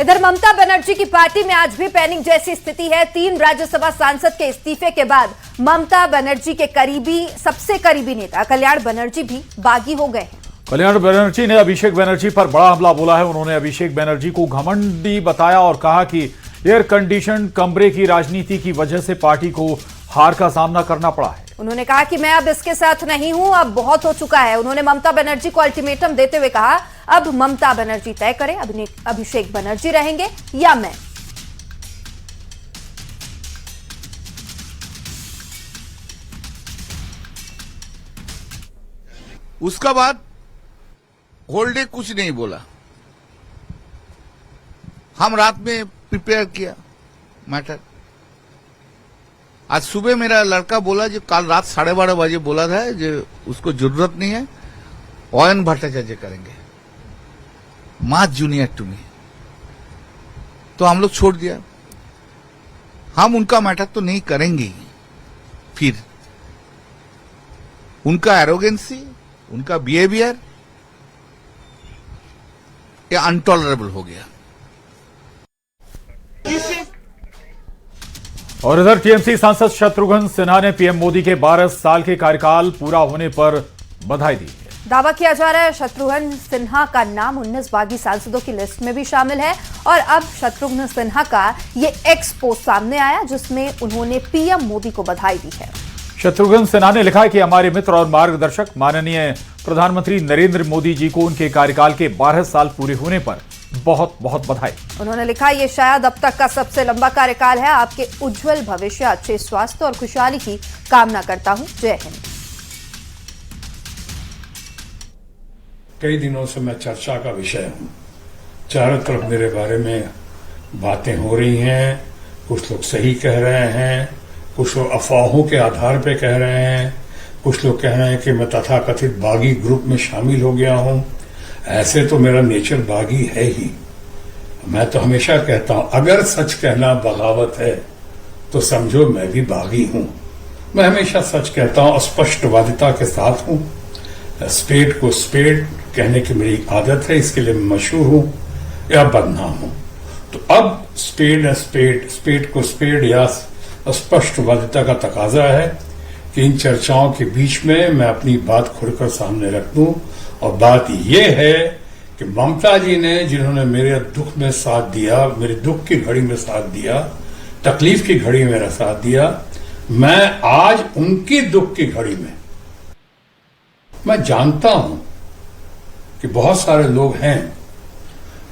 इधर ममता बनर्जी की पार्टी में आज भी पैनिक जैसी स्थिति है। 3 राज्यसभा सांसद के इस्तीफे के बाद ममता बनर्जी के सबसे करीबी नेता कल्याण बनर्जी भी बागी हो गए हैं। कल्याण बनर्जी ने अभिषेक बनर्जी पर बड़ा हमला बोला है। उन्होंने अभिषेक बनर्जी को घमंडी बताया और कहा कि एयर कंडीशन कमरे की राजनीति की वजह से पार्टी को हार का सामना करना पड़ा है। उन्होंने कहा कि मैं अब इसके साथ नहीं हूं, अब बहुत हो चुका है। उन्होंने ममता बनर्जी को अल्टीमेटम देते हुए कहा, अब ममता बनर्जी तय करें अभिषेक बनर्जी रहेंगे या मैं। उसका बाद होल डे कुछ नहीं बोला। हम रात में प्रिपेयर किया मैटर। आज सुबह मेरा लड़का बोला जो कल रात 12:30 बजे बोला था जो उसको जरूरत नहीं है, ओएन भट्टाचार्य करेंगे, मास जूनियर टू मी। तो हम लोग छोड़ दिया, हम उनका मैटर तो नहीं करेंगे। फिर उनका एरोगेंसी, उनका बिहेवियर ये अनटॉलरेबल हो गया। और इधर टीएमसी सांसद शत्रुघ्न सिन्हा ने पीएम मोदी के 12 साल के कार्यकाल पूरा होने पर बधाई दी है। दावा किया जा रहा है शत्रुघ्न सिन्हा का नाम 19 बागी सांसदों की लिस्ट में भी शामिल है। और अब शत्रुघ्न सिन्हा का ये एक्स पोस्ट सामने आया जिसमें उन्होंने पीएम मोदी को बधाई दी है। शत्रुघ्न सिन्हा ने लिखा है कि हमारे मित्र और मार्गदर्शक माननीय प्रधानमंत्री नरेंद्र मोदी जी को उनके कार्यकाल के 12 साल पूरे होने पर बहुत बहुत बधाई। उन्होंने लिखा, ये शायद अब तक का सबसे लंबा कार्यकाल है। आपके उज्जवल भविष्य, अच्छे स्वास्थ्य और खुशहाली की कामना करता हूं। जय हिंद। कई दिनों से मैं चर्चा का विषय हूं। चारों तरफ मेरे बारे में बातें हो रही हैं। कुछ लोग सही कह रहे हैं, कुछ लोग अफवाहों के आधार पर कह रहे हैं, कुछ लोग कह रहे हैं कि मैं तथाकथित बागी ग्रुप में शामिल हो गया हूं। ऐसे तो मेरा नेचर बागी है ही। मैं तो हमेशा कहता हूं, अगर सच कहना बगावत है तो समझो मैं भी बागी हूं। मैं हमेशा सच कहता हूं, स्पष्टवादिता के साथ हूं। स्पेड को स्पेड कहने की मेरी आदत है, इसके लिए मैं मशहूर हूं या बदनाम हूं। तो अब स्पेड को स्पेड या स्पष्टवादिता का तकाजा है कि इन चर्चाओं के बीच में मैं अपनी बात खुलकर सामने रख दूं। और बात यह है कि ममता जी ने, जिन्होंने मेरे दुख में साथ दिया, मेरे दुख की घड़ी में साथ दिया, तकलीफ की घड़ी में मेरा साथ दिया, मैं आज उनकी दुख की घड़ी में, मैं जानता हूं कि बहुत सारे लोग हैं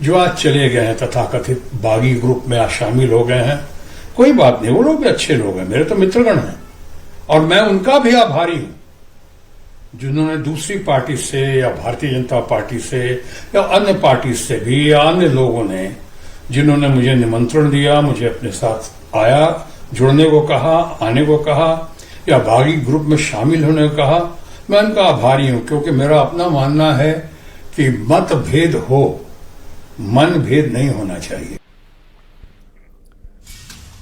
जो आज चले गए हैं, तथाकथित बागी ग्रुप में आज शामिल हो गए हैं। कोई बात नहीं, वो लोग भी अच्छे लोग हैं, मेरे तो मित्रगण हैं और मैं उनका भी आभारी हूं जिन्होंने दूसरी पार्टी से या भारतीय जनता पार्टी से या अन्य पार्टी से भी या अन्य लोगों ने जिन्होंने मुझे निमंत्रण दिया, मुझे अपने साथ आया, जुड़ने को कहा, आने को कहा या बागी ग्रुप में शामिल होने को कहा, मैं उनका आभारी हूं। क्योंकि मेरा अपना मानना है कि मतभेद हो, मन भेद नहीं होना चाहिए।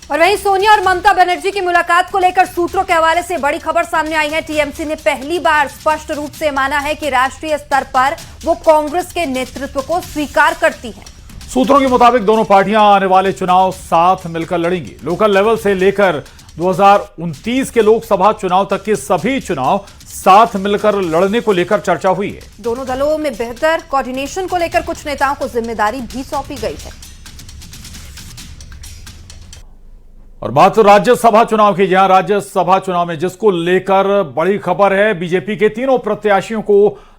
और वहीं सोनिया और ममता बनर्जी की मुलाकात को लेकर सूत्रों के हवाले से बड़ी खबर सामने आई है। टीएमसी ने पहली बार स्पष्ट रूप से माना है कि राष्ट्रीय स्तर पर वो कांग्रेस के नेतृत्व को स्वीकार करती है। सूत्रों के मुताबिक दोनों पार्टियां आने वाले चुनाव साथ मिलकर लड़ेंगी। लोकल लेवल से लेकर 2029 के लोकसभा चुनाव तक के सभी चुनाव साथ मिलकर लड़ने को लेकर चर्चा हुई है। दोनों दलों में बेहतर कोऑर्डिनेशन को लेकर कुछ नेताओं को जिम्मेदारी भी सौंपी गई है। और बात तो राज्यसभा चुनाव की, जहां राज्यसभा चुनाव में जिसको लेकर बड़ी खबर है, बीजेपी के तीनों प्रत्याशियों को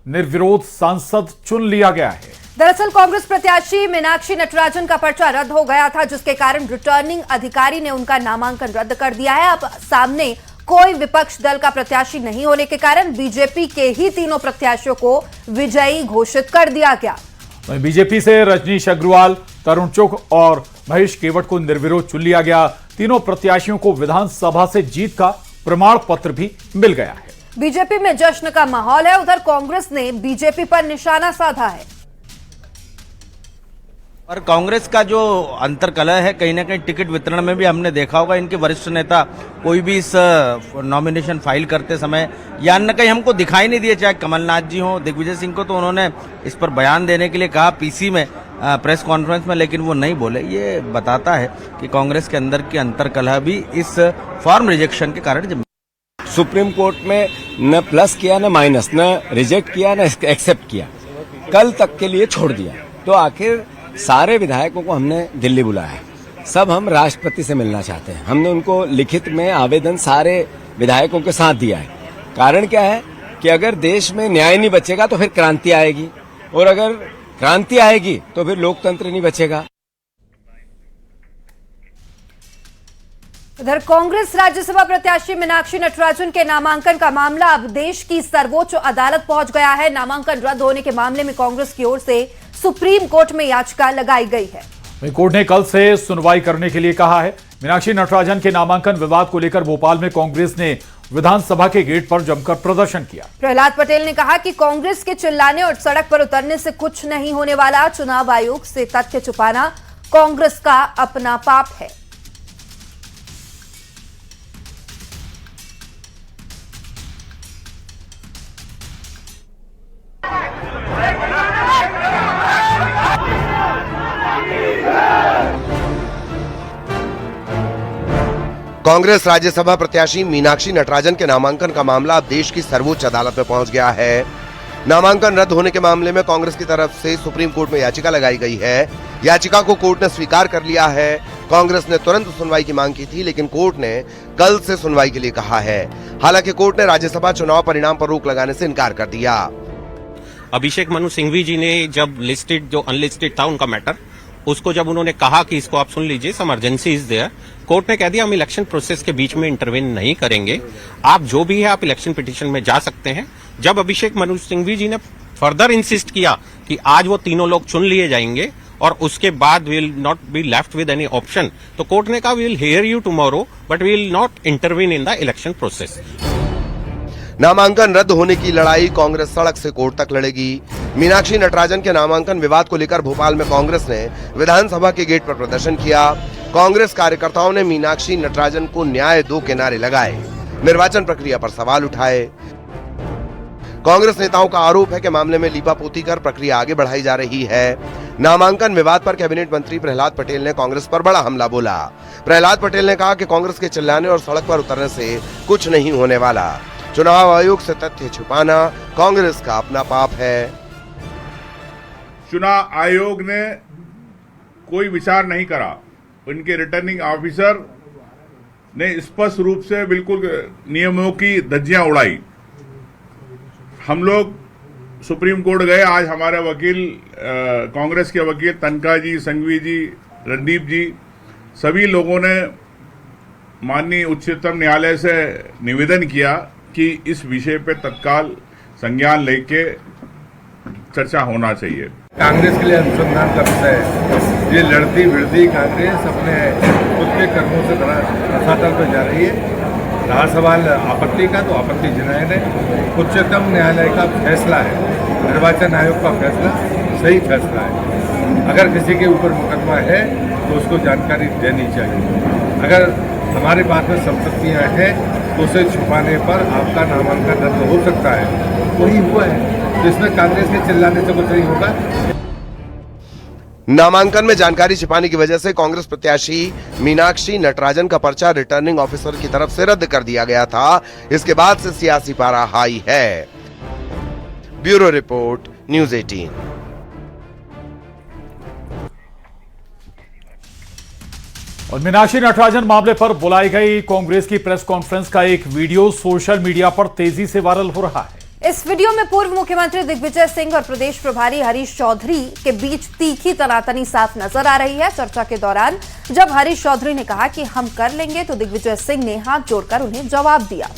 निर्विरोध सांसद चुन लिया गया है। दरअसल कांग्रेस प्रत्याशी मीनाक्षी नटराजन का पर्चा रद्द हो गया था, जिसके कारण रिटर्निंग अधिकारी ने उनका नामांकन रद्द कर दिया है। अब सामने कोई विपक्ष दल का प्रत्याशी नहीं होने के कारण बीजेपी के ही तीनों प्रत्याशियों को विजयी घोषित कर दिया गया। बीजेपी से रजनीश अग्रवाल, तरुण चुग और महेश केवट को निर्विरोध चुन लिया गया। तीनों प्रत्याशियों को विधानसभा से जीत का प्रमाण पत्र भी मिल गया है। बीजेपी में जश्न का माहौल है। उधर कांग्रेस ने बीजेपी पर निशाना साधा है। और कांग्रेस का जो अंतर्कलह है, कहीं ना कहीं टिकट वितरण में भी हमने देखा होगा, इनके वरिष्ठ नेता कोई भी इस नॉमिनेशन फाइल करते समय या न कहीं हमको दिखाई नहीं दिए। चाहे कमलनाथ जी हो, दिग्विजय सिंह को तो उन्होंने इस पर बयान देने के लिए कहा, पीसी में प्रेस कॉन्फ्रेंस में, लेकिन वो नहीं बोले। ये बताता है कि कांग्रेस के अंदर की अंतर्कलह भी इस फॉर्म रिजेक्शन के कारण। सुप्रीम कोर्ट में न प्लस किया न माइनस, न रिजेक्ट किया न एक्सेप्ट किया, कल तक के लिए छोड़ दिया। तो आखिर सारे विधायकों को हमने दिल्ली बुलाया है, सब हम राष्ट्रपति से मिलना चाहते हैं। हमने उनको लिखित में आवेदन सारे विधायकों के साथ दिया है। कारण क्या है कि अगर देश में न्याय नहीं बचेगा तो फिर क्रांति आएगी, और अगर क्रांति आएगी तो फिर लोकतंत्र नहीं बचेगा। इधर कांग्रेस राज्यसभा प्रत्याशी मीनाक्षी नटराजन के नामांकन का मामला अब देश की सर्वोच्च अदालत पहुंच गया है। नामांकन रद्द होने के मामले में कांग्रेस की ओर से सुप्रीम कोर्ट में याचिका लगाई गई है। कोर्ट ने कल से सुनवाई करने के लिए कहा है। मीनाक्षी नटराजन के नामांकन विवाद को लेकर भोपाल में कांग्रेस ने विधानसभा के गेट पर जमकर प्रदर्शन किया। प्रहलाद पटेल ने कहा कि कांग्रेस के चिल्लाने और सड़क पर उतरने से कुछ नहीं होने वाला। चुनाव आयोग से तथ्य छुपाना कांग्रेस का अपना पाप है। कांग्रेस राज्यसभा प्रत्याशी मीनाक्षी नटराजन के नामांकन का मामला अब देश की सर्वोच्च अदालत में पहुंच गया है। नामांकन रद्द होने के मामले में कांग्रेस की तरफ से सुप्रीम कोर्ट में याचिका लगाई गई है। याचिका को कोर्ट ने स्वीकार कर लिया है। कांग्रेस ने तुरंत सुनवाई की मांग की थी, लेकिन कोर्ट ने कल से सुनवाई के लिए कहा है। हालांकि कोर्ट ने राज्यसभा चुनाव परिणाम पर रोक लगाने से इनकार कर दिया। अभिषेक मनु सिंघवी जी ने जब लिस्टेड, जो अनलिस्टेड था उनका मैटर, उसको जब उन्होंने कहा कि इसको आप सुन लीजिए, सम अर्जेंसी इज देयर, कोर्ट ने कह दिया हम इलेक्शन प्रोसेस के बीच में इंटरवेन नहीं करेंगे, आप जो भी है आप इलेक्शन पिटीशन में जा सकते हैं। जब अभिषेक मनु सिंघवी जी ने फर्दर इंसिस्ट किया कि आज वो तीनों लोग चुन लिए जाएंगे और उसके बाद will not be left with any option, तो कोर्ट ने कहा we will hear you tomorrow but we will not intervene in the election process. नामांकन रद्द होने की लड़ाई कांग्रेस सड़क से कोर्ट तक लड़ेगी। मीनाक्षी नटराजन के नामांकन विवाद को लेकर भोपाल में कांग्रेस ने विधानसभा के गेट पर प्रदर्शन किया। कांग्रेस कार्यकर्ताओं ने मीनाक्षी नटराजन को न्याय दो के नारे लगाए, निर्वाचन प्रक्रिया पर सवाल उठाए। कांग्रेस नेताओं का आरोप है कि मामले में लीपापोती कर प्रक्रिया आगे बढ़ाई जा रही है। नामांकन विवाद पर कैबिनेट मंत्री प्रहलाद पटेल ने कांग्रेस पर बड़ा हमला बोला। प्रहलाद पटेल ने कहा कि कांग्रेस के चिल्लाने और सड़क पर उतरने से कुछ नहीं होने वाला। चुनाव आयोग से तथ्य छुपाना कांग्रेस का अपना पाप है। चुनाव आयोग ने कोई विचार नहीं करा। उनके रिटर्निंग ऑफिसर ने स्पष्ट रूप से बिल्कुल नियमों की धज्जियां उड़ाई। हम लोग सुप्रीम कोर्ट गए। आज हमारे वकील, कांग्रेस के वकील तनखा जी, संघवी जी, रणदीप जी, सभी लोगों ने माननीय उच्चतम न्यायालय से निवेदन किया कि इस विषय पे तत्काल संज्ञान लेके चर्चा होना चाहिए। कांग्रेस के लिए अनुसंधान का विषय है। ये लड़ती भिड़ती कांग्रेस अपने खुद के कर्मों से धरातल पर जा रही है। रहा सवाल आपत्ति का, तो आपत्ति जनाए ने उच्चतम न्यायालय का फैसला है, निर्वाचन आयोग का फैसला सही फैसला है। अगर किसी के ऊपर मुकदमा है तो उसको जानकारी देनी चाहिए। अगर हमारे पास में संपत्तियां हैं तो उसे छुपाने पर आपका नामांकन रद्द हो सकता है। वही हुआ है, जिसमें कांग्रेस के चिल्लाने से कुछ नहीं होगा। नामांकन में जानकारी छिपाने की वजह से कांग्रेस प्रत्याशी मीनाक्षी नटराजन का पर्चा रिटर्निंग ऑफिसर की तरफ से रद्द कर दिया गया था। इसके बाद से सियासी पारा हाई है। Bureau report, news 18। और मीनाक्षी नटराजन मामले पर बुलाई गई कांग्रेस की प्रेस कॉन्फ्रेंस का एक वीडियो सोशल मीडिया पर तेजी से वायरल हो रहा है। इस वीडियो में पूर्व मुख्यमंत्री दिग्विजय सिंह और प्रदेश प्रभारी हरीश चौधरी के बीच तीखी तनातनी साफ नजर आ रही है। चर्चा के दौरान जब हरीश चौधरी ने कहा कि हम कर लेंगे, तो दिग्विजय सिंह ने हाथ जोड़कर उन्हें जवाब दिया।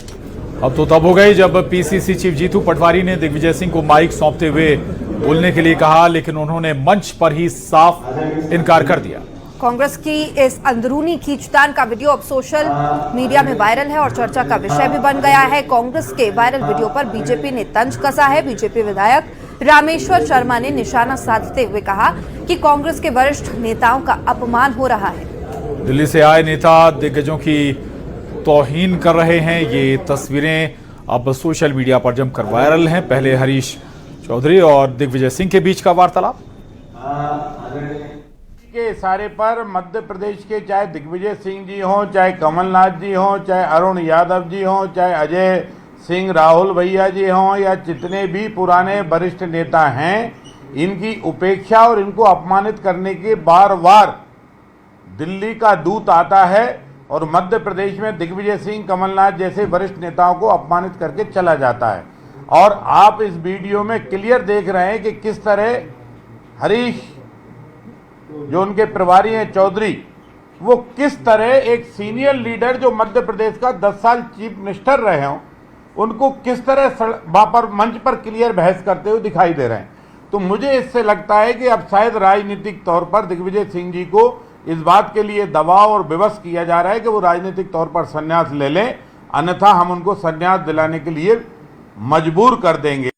अब तो तब हो गई जब पीसीसी चीफ जीतू पटवारी ने दिग्विजय सिंह को माइक सौंपते हुए बोलने के लिए कहा, लेकिन उन्होंने मंच पर ही साफ इनकार कर दिया। कांग्रेस की इस अंदरूनी खींचतान का वीडियो अब सोशल मीडिया में वायरल है और चर्चा का विषय भी बन गया है। कांग्रेस के वायरल वीडियो पर बीजेपी ने तंज कसा है। बीजेपी विधायक रामेश्वर शर्मा ने निशाना साधते हुए कहा कि कांग्रेस के वरिष्ठ नेताओं का अपमान हो रहा है। दिल्ली से आए नेता दिग्गजों की तौहीन कर रहे हैं। ये तस्वीरें अब सोशल मीडिया पर जमकर वायरल हैं। पहले हरीश चौधरी और दिग्विजय सिंह के बीच का वार्तालाप। के इशारे पर मध्य प्रदेश के चाहे दिग्विजय सिंह जी हों, चाहे कमलनाथ जी हों, चाहे अरुण यादव जी हों, चाहे अजय सिंह राहुल भैया जी हों, या जितने भी पुराने वरिष्ठ नेता हैं, इनकी उपेक्षा और इनको अपमानित करने के बार बार दिल्ली का दूत आता है और मध्य प्रदेश में दिग्विजय सिंह, कमलनाथ जैसे वरिष्ठ नेताओं को अपमानित करके चला जाता है। और आप इस वीडियो में क्लियर देख रहे हैं कि किस तरह हरीश, जो उनके प्रभारी हैं चौधरी, वो किस तरह एक सीनियर लीडर जो मध्य प्रदेश का 10 साल चीफ मिनिस्टर रहे हों, उनको किस तरह वहां पर मंच पर क्लियर बहस करते हुए दिखाई दे रहे हैं। तो मुझे इससे लगता है कि अब शायद राजनीतिक तौर पर दिग्विजय सिंह जी को इस बात के लिए दबाव और विवश किया जा रहा है कि वो राजनीतिक तौर पर संन्यास ले लें, अन्यथा हम उनको संन्यास दिलाने के लिए मजबूर कर देंगे।